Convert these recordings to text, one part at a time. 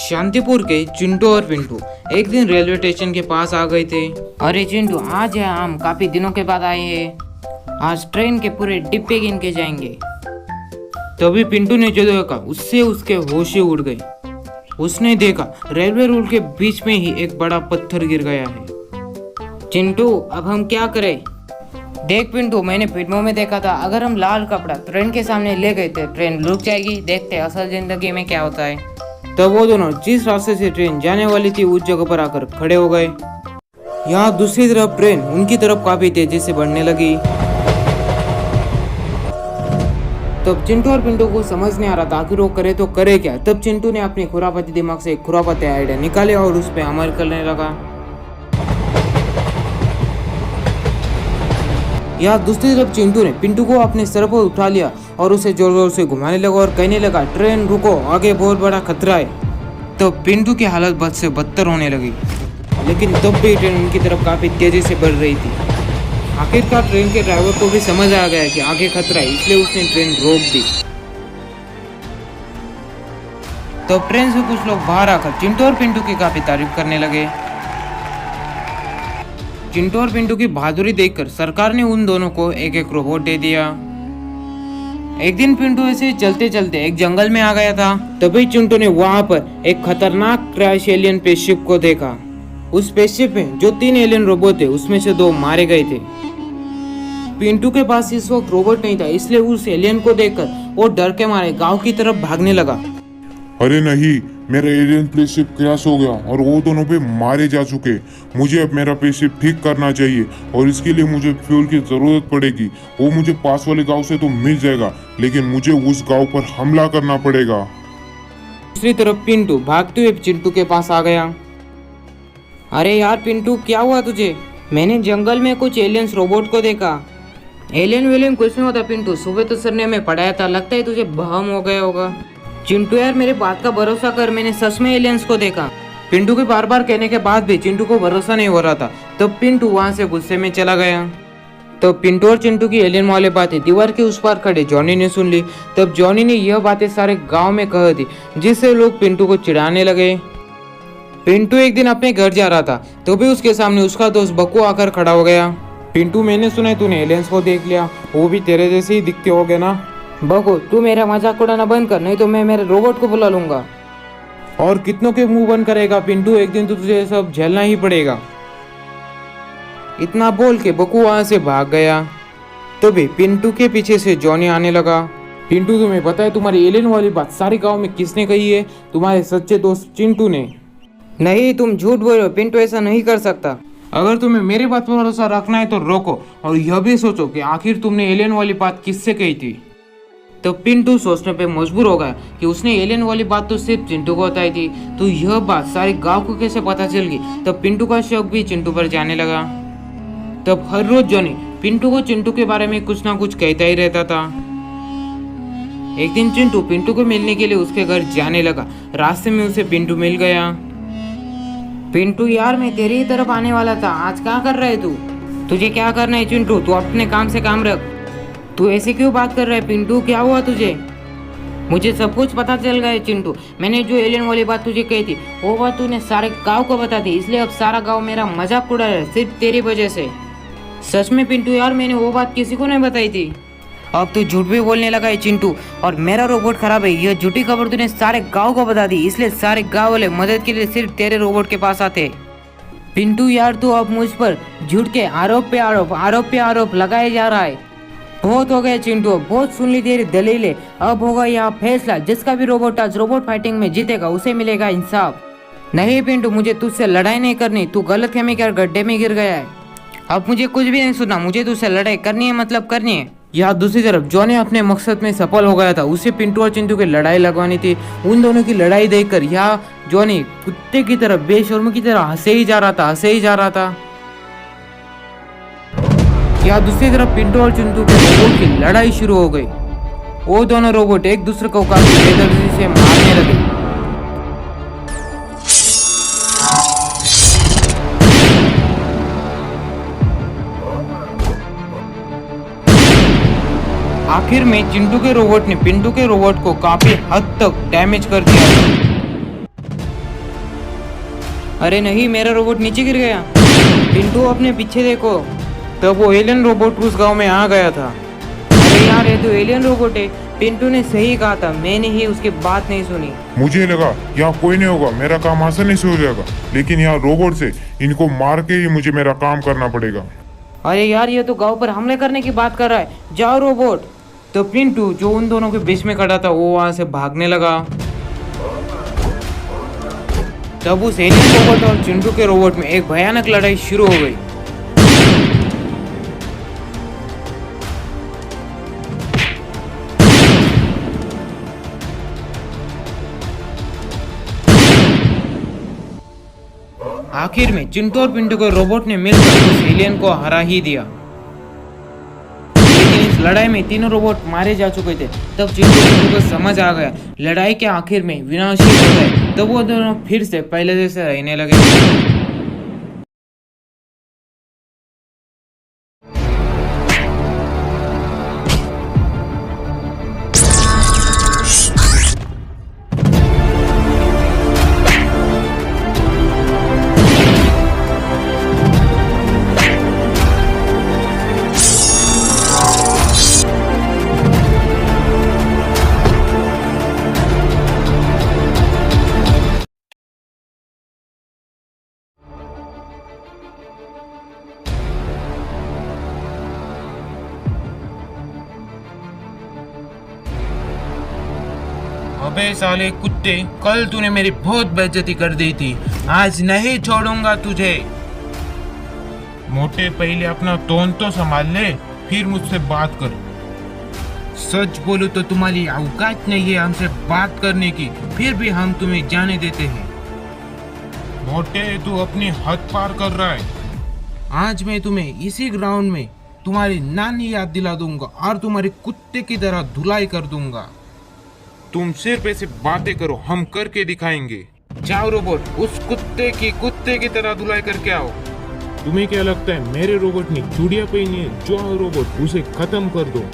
शांतिपुर के चिंटू और पिंटू एक दिन रेलवे स्टेशन के पास आ गए थे। अरे चिंटू, आज है हम काफी दिनों के बाद आए हैं। आज ट्रेन के पूरे डिब्बे गिन के जाएंगे। तभी पिंटू ने जो देखा उससे उसके होश ही उड़ गए। उसने देखा रेलवे रूल के बीच में ही एक बड़ा पत्थर गिर गया है। चिंटू, अब हम क्या करें? देख पिंटू, मैंने फिल्मों में देखा था, अगर हम लाल कपड़ा ट्रेन के सामने ले गए तो ट्रेन रुक जाएगी। देखते हैं असल जिंदगी में क्या होता है। तब वो दोनों जिस रास्ते से ट्रेन जाने वाली थी उस जगह पर आकर खड़े हो गए। यहाँ दूसरी तरफ ट्रेन उनकी तरफ काफी तेजी से बढ़ने लगी। तब चिंटू और पिंटू को समझ नहीं आ रहा था आखिर वो करे तो करे क्या। तब चिंटू ने अपने खुरापाती दिमाग से एक खुरापाती आइडिया निकाले और उस पर अमल करने लगा। यहाँ दूसरी तरफ चिंटू ने पिंटू को अपने सर पर उठा लिया और उसे जोर जोर से घुमाने लगा और कहने लगा, ट्रेन रुको, आगे बहुत बड़ा खतरा है। तो पिंटू की हालत बद से बदतर होने लगी, लेकिन तब भी ट्रेन उनकी तरफ काफी तेजी से बढ़ रही थी। आखिरकार ट्रेन के ड्राइवर को भी समझ आ गया कि आगे खतरा है, इसलिए उसने ट्रेन रोक दी। तो ट्रेन से कुछ लोग बाहर आकर चिंटू और पिंटू की काफी तारीफ करने लगे। चिंटू और पिंटू की बहादुरी देखकर सरकार ने उन दोनों को एक एक रोबोट दे दिया। एक दिन पिंटू ऐसे चलते चलते एक जंगल में आ गया था। तभी चिंटू ने वहां पर एक खतरनाक क्रैश एलियन स्पेसशिप को देखा। उस स्पेसशिप में जो 3 एलियन रोबोट थे उसमें से 2 मारे गए थे। पिंटू के पास इस वक्त रोबोट नहीं था, इसलिए उस एलियन को देखकर वो डर के मारे गांव की तरफ भागने लगा। अरे नहीं, मेरा एलियन स्पेसशिप क्रैश हो गया और वो दोनों पे मारे जा चुके। मुझे अब मेरा स्पेसशिप ठीक करना चाहिए और इसके लिए मुझे फ्यूल की जरूरत पड़ेगी। वो मुझे पास वाले गांव से तो मिल जाएगा, लेकिन मुझे उस गांव पर हमला करना पड़ेगा। दूसरी तरफ पिंटू भागते हुए चिंटू के पास आ गया। अरे यार पिंटू, क्या हुआ तुझे? मैंने जंगल में कुछ एलियंस रोबोट को देखा। एलियन वेलियन कुछ नहीं होता पिंटू, सुबह तो सर ने हमें पढ़ाया था, लगता है तुझे भ्रम हो गया होगा। चिंटू यार, मेरे बात का भरोसा कर, मैंने सच में एलियंस को देखा। पिंटू के बार बार कहने के बाद भी चिंटू को भरोसा नहीं हो रहा था। तब पिंटू वहां से गुस्से में चला गया। तो पिंटू और चिंटू की एलियन वाले बातें दीवार के उस पार खड़े जॉनी ने सुन ली। तब जॉनी ने यह बातें सारे गांव में कह दी, जिससे लोग पिंटू को चिढ़ाने लगे। पिंटू एक दिन अपने घर जा रहा था, तो भी उसके सामने उसका दोस्त बक्कू आकर खड़ा हो गया। पिंटू, मैंने सुना है तूने एलियंस को देख लिया, वो भी तेरे जैसे ही दिखते होगे ना। बक्कू, तू मेरा मजाक उड़ाना बंद कर, नहीं तो मैं मेरे रोबोट को बुला लूंगा। और कितनों के मुंह बंद करेगा पिंटू, एक दिन तो तुझे सब झेलना ही पड़ेगा। इतना बोल के बक्कू वहां से भाग गया। तभी पिंटू के पीछे से जॉनी आने लगा। पिंटू, तुम्हें पता है तुम्हारी एलियन वाली बात सारे गांव में किसने कही है? तुम्हारे सच्चे दोस्त चिंटू ने। नहीं, तुम झूठ बोल रहे हो, पिंटू ऐसा नहीं कर सकता। अगर तुम्हें मेरी बात पर भरोसा रखना है तो रोको और यह भी सोचो कि आखिर तुमने एलियन वाली बात किससे कही थी। तो पिंटू सोचने पे मजबूर हो गया कि उसने एलियन वाली बात तो सिर्फ चिंटू को बताई थी, तो यह बात सारे गांव को कैसे पता चल गई। तब पिंटू का शौक भी चिंटू पर जाने लगा। तब हर रोज जॉनी पिंटू को चिंटू के बारे में कुछ ना कुछ कहता ही रहता था। एक दिन चिंटू पिंटू को मिलने के लिए उसके घर जाने लगा। रास्ते में उसे पिंटू मिल गया। पिंटू यार, मैं तेरी ही तरफ आने वाला था, आज क्या कर रहा है तू? तुझे क्या करना है चिंटू, तू अपने काम से काम रख। तू ऐसे क्यों बात कर रहा है पिंटू, क्या हुआ तुझे? मुझे सब कुछ पता चल गया है चिंटू, मैंने जो एलियन वाली बात तुझे कही थी वो बात तूने सारे गांव को बता दी, इसलिए अब सारा गांव मेरा मजाक उड़ा रहा है सिर्फ तेरी वजह से। सच में पिंटू यार, मैंने वो बात किसी को नहीं बताई थी। अब तू झूठ भी बोलने लगा है चिंटू, और मेरा रोबोट खराब है, यह झूठी खबर तूने सारे गांव को बता दी, इसलिए सारे गांव वाले मदद के लिए सिर्फ तेरे रोबोट के पास आते। पिंटू यार, तू अब मुझ पर झूठ के आरोप पे आरोप लगाए जा रहा है। बहुत हो गया चिंटू, बहुत सुन ली तेरी दलीलें, अब होगा यहाँ फैसला। जिसका भी रोबोट आज रोबोट फाइटिंग में जीतेगा उसे मिलेगा इंसाफ। नहीं पिंटू, मुझे तुझसे लड़ाई नहीं करनी, तू गलतफहमी कर गड्ढे में गिर गया है। अब मुझे कुछ भी नहीं सुनना, मुझे तुझसे लड़ाई करनी है मतलब करनी है। यहाँ दूसरी तरफ जॉनी अपने मकसद में सफल हो गया था। उसे पिंटू और चिंटू की लड़ाई लगवानी थी। उन दोनों की लड़ाई देखकर यहाँ जॉनी कुत्ते की तरह बेशर्म की तरह हंसे ही जा रहा था। यहाँ दूसरी तरफ पिंटू और चिंटू के रोबोट की लड़ाई शुरू हो गई। वो दोनों रोबोट एक दूसरे को काफी बेदर्दी से मारने लगे। आखिर में चिंटू के रोबोट ने पिंटू के रोबोट को काफी हद तक डैमेज कर दिया। अरे नहीं, मेरा रोबोट नीचे गिर गया। पिंटू अपने पीछे देखो। तब वो एलियन रोबोट उस गांव में आ गया था। अरे यार, ये तो एलियन रोबोट है। पिंटू ने सही कहा था, मैंने ही उसकी बात नहीं सुनी। मुझे लगा यहाँ कोई नहीं होगा, मेरा काम आसानी से हो जाएगा, लेकिन यहाँ रोबोट से इनको मार के ही मुझे मेरा काम करना पड़ेगा। अरे यार, ये तो गांव पर हमले करने की बात कर रहा है। जाओ रोबोट। तो पिंटू जो उन दोनों के बीच में खड़ा था वो वहां से भागने लगा। तब उस एलियन रोबोट और चिंटू के रोबोट में एक भयानक लड़ाई शुरू हो गई। आखिर में चिंटू और पिंटू के रोबोट ने मिलकर उस एलियन को हरा ही दिया। लेकिन इस लड़ाई में तीनों रोबोट मारे जा चुके थे। तब चिंटू पिंटू को समझ आ गया लड़ाई के आखिर में विनाशी हो गए। तब वो दोनों फिर से पहले जैसे रहने लगे। अबे साले कुत्ते, कल तूने मेरी बहुत बेइज्जती कर दी थी, आज नहीं छोड़ूंगा तुझे। मोटे, पहले अपना टोन तो संभाल ले, फिर मुझसे बात कर। सच बोलूं तो तुम्हारी औकात नहीं है हमसे बात करने की, फिर भी हम तुम्हें जाने देते हैं। मोटे, तू अपनी हद पार कर रहा है। आज मैं तुम्हें इसी ग्राउंड में तुम्हारी नानी याद दिला दूंगा और तुम्हारे कुत्ते की तरह धुलाई कर दूंगा। तुम सिर्फ ऐसे बातें करो, हम करके दिखाएंगे। जाओ रोबोट, उस कुत्ते की तरह धुलाई करके आओ। तुम्हें क्या लगता है मेरे रोबोट ने चूड़ियां पहनी है? जाओ रोबोट, उसे खत्म कर दो।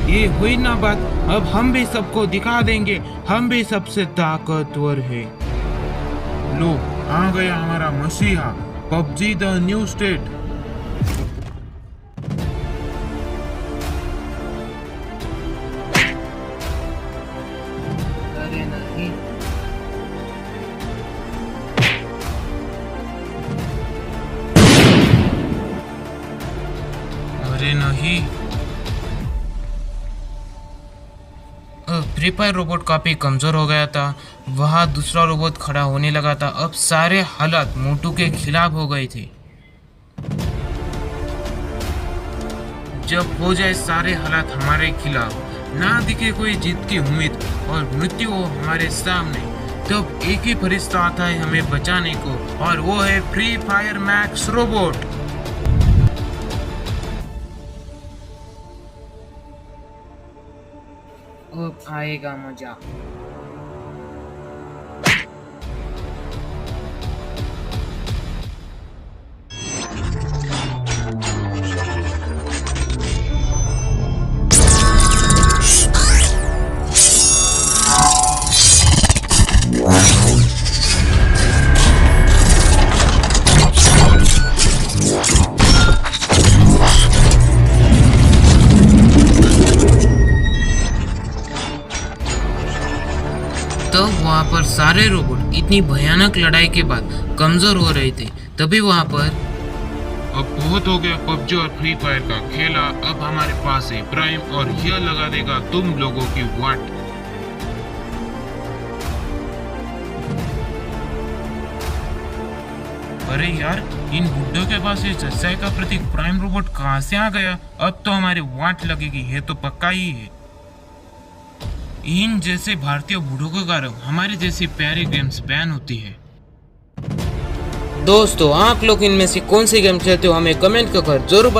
ये हुई ना बात, अब हम भी सबको दिखा देंगे, हम भी सबसे ताकतवर है। लो, आ गया हमारा मसीहा, पबजी द न्यू स्टेट। अरे नहीं, अरे नहीं। फ्री फायर रोबोट काफी कमजोर हो गया था। वहाँ दूसरा रोबोट खड़ा होने लगा था। अब सारे हालात मोटू के खिलाफ हो गए थे। जब हो जाए सारे हालात हमारे खिलाफ, ना दिखे कोई जीत की उम्मीद और मृत्यु हो हमारे सामने, तब एक ही फरिश्ता आता है हमें बचाने को, और वो है फ्री फायर मैक्स रोबोट। अब आएगा मजा। तब वहाँ पर सारे रोबोट इतनी भयानक लड़ाई के बाद कमजोर हो रहे थे। तभी वहाँ पर अब बहुत हो गया पबजी और फ्री फायर का खेला, अब हमारे पास है प्राइम और यह लगा देगा तुम लोगों की वाट। अरे यार, इन बुड्ढों के पास ये सच्चाई का प्रतीक प्राइम रोबोट कहाँ से आ गया? अब तो हमारी वाट लगेगी, ये तो पक्का ही है। इन जैसे भारतीय बूढ़ों के कारण हमारी जैसी प्यारी गेम्स बैन होती है। दोस्तों, आप लोग इनमें से कौन सी गेम खेलते हो हमें कमेंट कर जरूर